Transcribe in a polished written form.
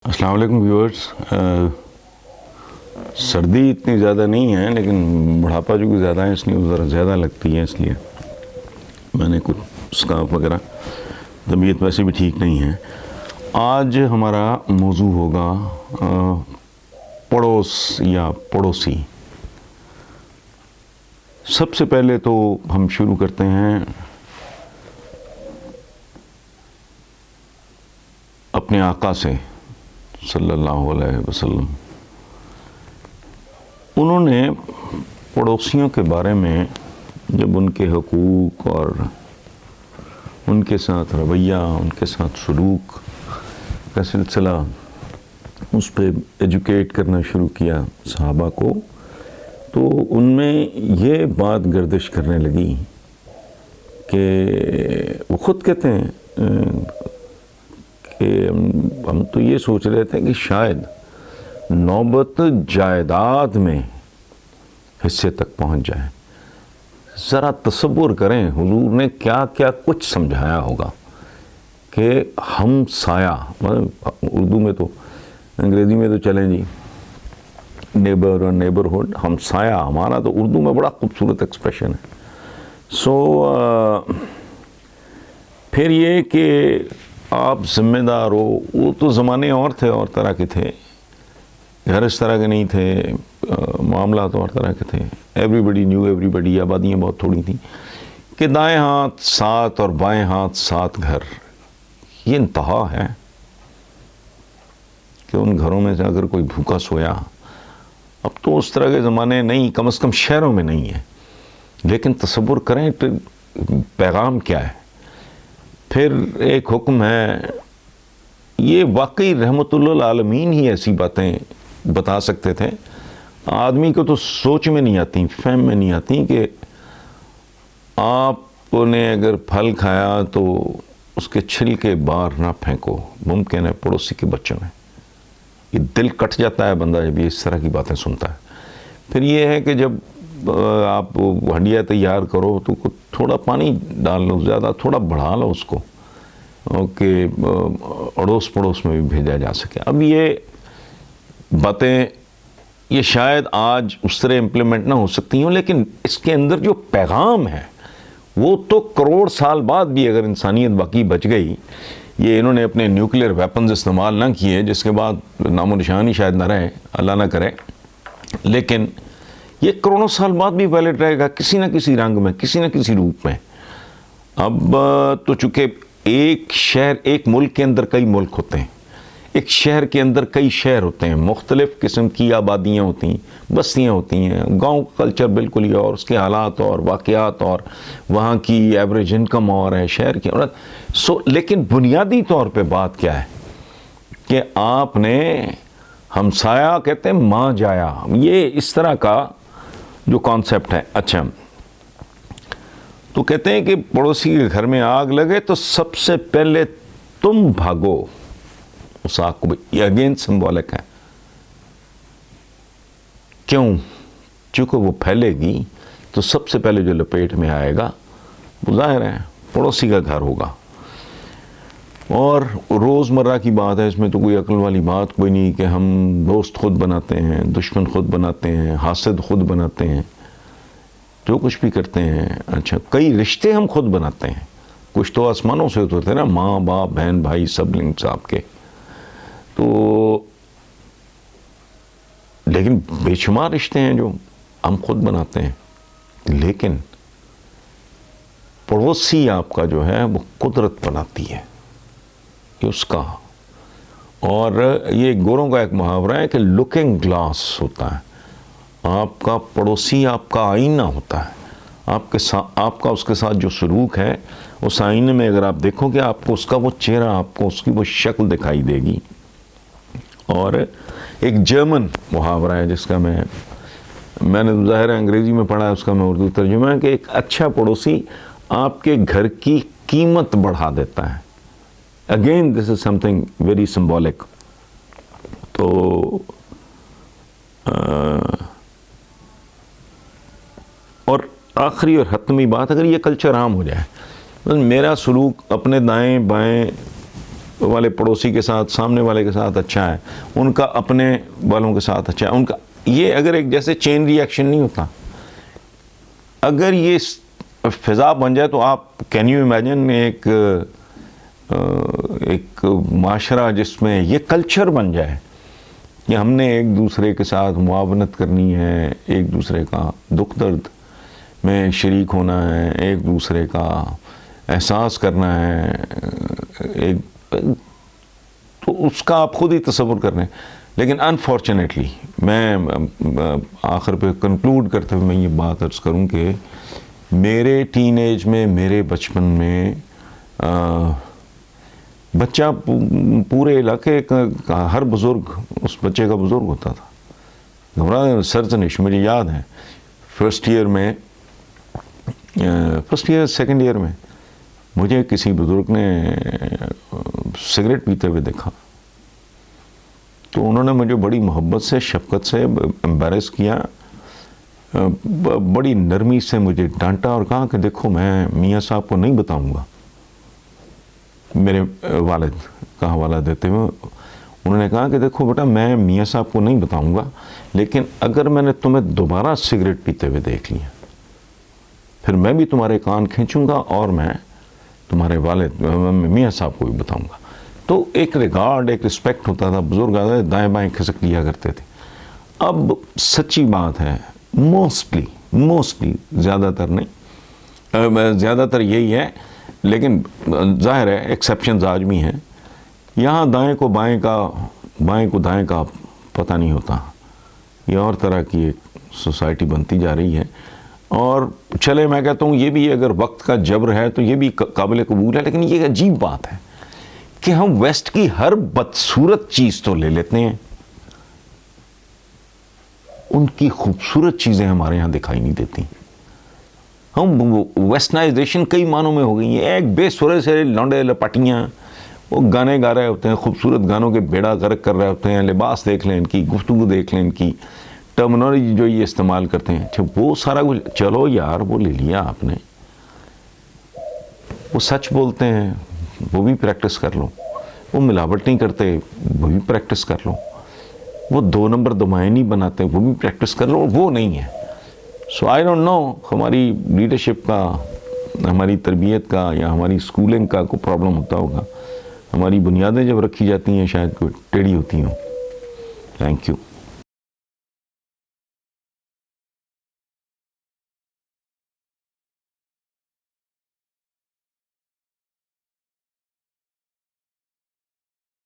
السلام علیکم ویورز. سردی اتنی زیادہ نہیں ہے لیکن بڑھاپا جو کہ زیادہ ہے اس لیے ذرا زیادہ لگتی ہے، اس لیے میں نے کچھ اسکارف وغیرہ، طبیعت ویسے بھی ٹھیک نہیں ہے. آج ہمارا موضوع ہوگا پڑوس یا پڑوسی. سب سے پہلے تو ہم شروع کرتے ہیں اپنے آقا سے صلی اللہ علیہ وسلم. انہوں نے پڑوسیوں کے بارے میں جب ان کے حقوق اور ان کے ساتھ رویہ، ان کے ساتھ سلوک کا سلسلہ، اس پہ ایجوکیٹ کرنا شروع کیا صحابہ کو، تو ان میں یہ بات گردش کرنے لگی کہ وہ خود کہتے ہیں کہ ہم تو یہ سوچ رہے تھے کہ شاید نوبت جائیداد میں حصے تک پہنچ جائے. ذرا تصور کریں حضور نے کیا کیا کچھ سمجھایا ہوگا کہ ہم سایہ، اردو میں تو، انگریزی میں تو چلیں جی نیبر اور نیبرہڈ، ہم سایہ، ہمارا تو اردو میں بڑا خوبصورت ایکسپریشن ہے. پھر یہ کہ آپ ذمہ دار ہو. وہ تو زمانے اور تھے، اور طرح کے تھے، گھر اس طرح کے نہیں تھے، معاملات اور طرح کے تھے. ایوری بڈی نیو ایوری بڈی. آبادیاں بہت تھوڑی تھیں کہ دائیں ہاتھ 7 اور بائیں ہاتھ 7 گھر. یہ انتہا ہے کہ ان گھروں میں سے اگر کوئی بھوکا سویا، اب تو اس طرح کے زمانے نہیں، کم از کم شہروں میں نہیں ہے، لیکن تصور کریں پیغام کیا ہے. پھر ایک حکم ہے، یہ واقعی رحمت للعالمین ہی ایسی باتیں بتا سکتے تھے. آدمی کو تو سوچ میں نہیں آتی، فہم میں نہیں آتی کہ آپ نے اگر پھل کھایا تو اس کے چھلکے باہر نہ پھینکو. ممکن ہے پڑوسی کے بچوں میں. یہ دل کٹ جاتا ہے بندہ جب یہ اس طرح کی باتیں سنتا ہے. پھر یہ ہے کہ جب آپ ہنڈیا تیار کرو تو تھوڑا پانی ڈال لو، زیادہ تھوڑا بڑھا لو اس کو کہ اڑوس پڑوس میں بھی بھیجا جا سکے. اب یہ باتیں یہ شاید آج اس طرح امپلیمنٹ نہ ہو سکتی ہوں، لیکن اس کے اندر جو پیغام ہے وہ تو کروڑ سال بعد بھی اگر انسانیت باقی بچ گئی، یہ انہوں نے اپنے نیوکلیئر ویپنز استعمال نہ کیے جس کے بعد نام و نشان ہی شاید نہ رہے، اللہ نہ کرے، لیکن یہ کروڑوں سال بعد بھی ویلڈ رہے گا کسی نہ کسی رنگ میں، کسی نہ کسی روپ میں. اب تو چونکہ ایک شہر، ایک ملک کے اندر کئی ملک ہوتے ہیں، ایک شہر کے اندر کئی شہر ہوتے ہیں، مختلف قسم کی آبادیاں ہوتی ہیں، بستیاں ہوتی ہیں، گاؤں کا کلچر بالکل ہی اور، اس کے حالات اور واقعات اور وہاں کی ایوریج انکم اور ہے شہر کی اور لیکن بنیادی طور پہ بات کیا ہے کہ آپ نے ہمسایہ کہتے ہیں ماں جایا، یہ اس طرح کا جو کانسیپٹ ہے. اچھا، تو کہتے ہیں کہ پڑوسی کے گھر میں آگ لگے تو سب سے پہلے تم بھاگو اس آگ کو. یہ اگین سمبولک ہے. کیوں؟ چونکہ وہ پھیلے گی تو سب سے پہلے جو لپیٹ میں آئے گا وہ ظاہر ہے پڑوسی کا گھر ہوگا. اور روزمرہ کی بات ہے، اس میں تو کوئی عقل والی بات کوئی نہیں کہ ہم دوست خود بناتے ہیں، دشمن خود بناتے ہیں، حاسد خود بناتے ہیں، جو کچھ بھی کرتے ہیں. اچھا، کئی رشتے ہم خود بناتے ہیں. کچھ تو آسمانوں سے ہوتے تھے نا، ماں باپ بہن بھائی سب لنکس آپ کے. تو لیکن بے شمار رشتے ہیں جو ہم خود بناتے ہیں. لیکن پڑوسی آپ کا جو ہے وہ قدرت بناتی ہے، یہ اس کا. اور یہ گوروں کا ایک محاورہ ہے کہ لکنگ گلاس ہوتا ہے. آپ کا پڑوسی آپ کا آئینہ ہوتا ہے. آپ کا اس کے ساتھ جو سلوک ہے، اس آئینے میں اگر آپ دیکھو کہ آپ کو اس کا وہ چہرہ، آپ کو اس کی وہ شکل دکھائی دے گی. اور ایک جرمن محاورہ ہے جس کا میں نے ظاہر انگریزی میں پڑھا ہے، اس کا میں اردو ترجمہ ہے کہ ایک اچھا پڑوسی آپ کے گھر کی قیمت بڑھا دیتا ہے. Again this is some thing very symbolic. تو اور آخری اور حتمی بات، اگر یہ کلچر عام ہو جائے، میرا سلوک اپنے دائیں بائیں والے پڑوسی کے ساتھ، سامنے والے کے ساتھ اچھا ہے، ان کا اپنے والوں کے ساتھ اچھا ہے، ان کا یہ اگر ایک جیسے چین ری ایکشن نہیں ہوتا، اگر یہ فضا بن جائے تو آپ کین یو امیجن ایک معاشرہ جس میں یہ کلچر بن جائے کہ ہم نے ایک دوسرے کے ساتھ معاونت کرنی ہے، ایک دوسرے کا دکھ درد میں شریک ہونا ہے، ایک دوسرے کا احساس کرنا ہے، تو اس کا آپ خود ہی تصور کر رہے ہیں. لیکن انفارچونیٹلی میں آخر پہ کنکلوڈ کرتے ہوئے میں یہ بات عرض کروں کہ میرے ٹین ایج میں، میرے بچپن میں بچہ پورے علاقے کا ہر بزرگ اس بچے کا بزرگ ہوتا تھا. گھبرا سرزنش مجھے یاد ہے فرسٹ ایئر سیکنڈ ایئر میں مجھے کسی بزرگ نے سگریٹ پیتے ہوئے دیکھا تو انہوں نے مجھے بڑی محبت سے، شفقت سے امبیرس کیا، بڑی نرمی سے مجھے ڈانٹا اور کہا کہ دیکھو میں میاں صاحب کو نہیں بتاؤں گا. میرے والد کا حوالہ دیتے ہوئے انہوں نے کہا کہ دیکھو بیٹا میں میاں صاحب کو نہیں بتاؤں گا، لیکن اگر میں نے تمہیں دوبارہ سگریٹ پیتے ہوئے دیکھ لیا پھر میں بھی تمہارے کان کھینچوں گا اور میں تمہارے والد میاں صاحب کو بھی بتاؤں گا. تو ایک ریگارڈ، ایک رسپیکٹ ہوتا تھا. بزرگ آدھے دائیں بائیں کھسک لیا کرتے تھے. اب سچی بات ہے موسٹلی زیادہ تر نہیں، زیادہ تر یہی ہے، لیکن ظاہر ہے ایکسیپشنز آج بھی ہیں. یہاں دائیں کو بائیں کا، بائیں کو دائیں کا پتہ نہیں ہوتا. یہ اور طرح کی ایک سوسائٹی بنتی جا رہی ہے. اور چلے میں کہتا ہوں یہ بھی اگر وقت کا جبر ہے تو یہ بھی قابل قبول ہے، لیکن یہ عجیب بات ہے کہ ہم ویسٹ کی ہر بدصورت چیز تو لے لیتے ہیں، ان کی خوبصورت چیزیں ہمارے ہاں دکھائی نہیں دیتی. ہم ویسٹرنائزیشن کئی معنوں میں ہو گئی ہیں. ایک بے سرے سے لونڈے لپٹیاں وہ گانے گا رہے ہوتے ہیں، خوبصورت گانوں کے بیڑا غرق کر رہے ہوتے ہیں. لباس دیکھ لیں ان کی، گفتگو دیکھ لیں ان کی، ٹرمنالوجی جو یہ استعمال کرتے ہیں. اچھا وہ سارا کچھ چلو یار وہ لے لیا آپ نے، وہ سچ بولتے ہیں وہ بھی پریکٹس کر لو، وہ ملاوٹ نہیں کرتے وہ بھی پریکٹس کر لو، وہ 2 نمبر دمائیں نہیں بناتے وہ بھی پریکٹس کر لو. وہ نہیں ہے. سو آئی ڈونٹ نو ہماری لیڈرشپ کا، ہماری تربیت کا یا ہماری اسکولنگ کا کوئی پرابلم ہوتا ہوگا. ہماری بنیادیں جب رکھی جاتی ہیں شاید کوئی ٹیڑھی ہوتی ہوں. Thank you.